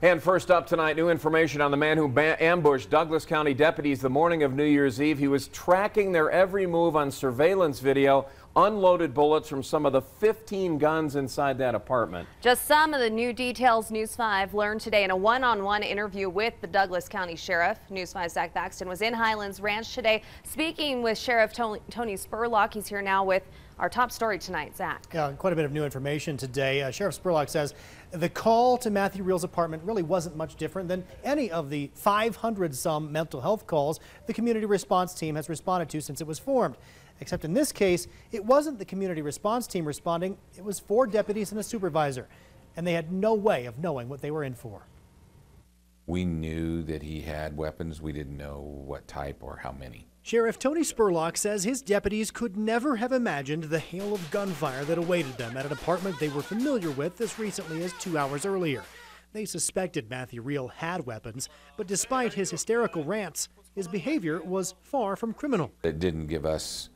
And first up tonight, new information on the man who ambushed Douglas County deputies the morning of New Year's Eve. He was tracking their every move on surveillance video, unloaded bullets from some of the 15 guns inside that apartment. Just some of the new details News 5 learned today in a one-on-one interview with the Douglas County Sheriff. News 5's Zach Baxton was in Highlands Ranch today speaking with Sheriff Tony Spurlock. He's here now with our top story tonight. Zach. Yeah, quite a bit of new information today. Sheriff Spurlock says the call to Matthew Reel's apartment really wasn't much different than any of the 500-some mental health calls the community response team has responded to since it was formed. Except in this case, it wasn't the community response team responding, it was 4 deputies and a supervisor, and they had no way of knowing what they were in for. We knew that he had weapons. We didn't know what type or how many. Sheriff Tony Spurlock says his deputies could never have imagined the hail of gunfire that awaited them at an apartment they were familiar with as recently as 2 hours earlier. They suspected Matthew Reel had weapons, but despite his hysterical rants, his behavior was far from criminal. It didn't give us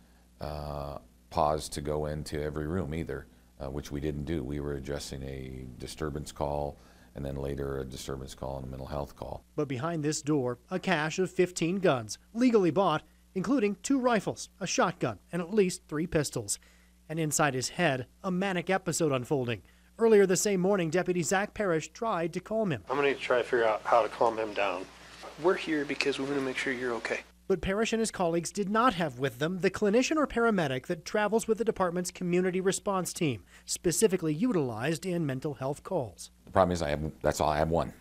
pause to go into every room either, which we didn't do. We were addressing a disturbance call and then later a disturbance call and a mental health call. But behind this door, a cache of 15 guns, legally bought, including 2 rifles, a shotgun, and at least 3 pistols. And inside his head, a manic episode unfolding. Earlier the same morning, Deputy Zach Parrish tried to calm him. I'm going to try to figure out how to calm him down. We're here because we want to make sure you're okay. But Parrish and his colleagues did not have with them the clinician or paramedic that travels with the department's community response team, specifically utilized in mental health calls. The problem is that's all I have, one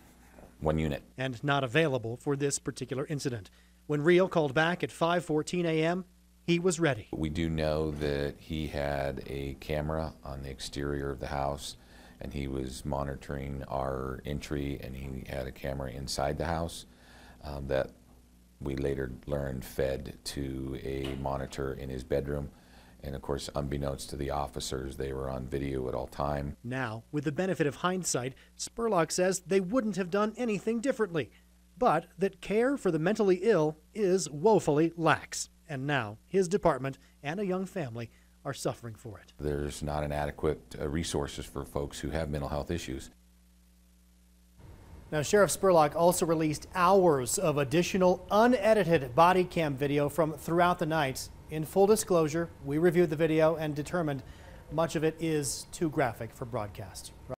unit. And not available for this particular incident. When Reel called back at 5:14 a.m., he was ready. We do know that he had a camera on the exterior of the house, and he was monitoring our entry, and he had a camera inside the house that we later learned fed to a monitor in his bedroom. And of course, unbeknownst to the officers, they were on video at all time. Now, with the benefit of hindsight, Spurlock says they wouldn't have done anything differently, but that care for the mentally ill is woefully lax. And now his department and a young family are suffering for it. There's not an adequate resources for folks who have mental health issues. Now, Sheriff Spurlock also released hours of additional unedited body cam video from throughout the night. In full disclosure, we reviewed the video and determined much of it is too graphic for broadcast.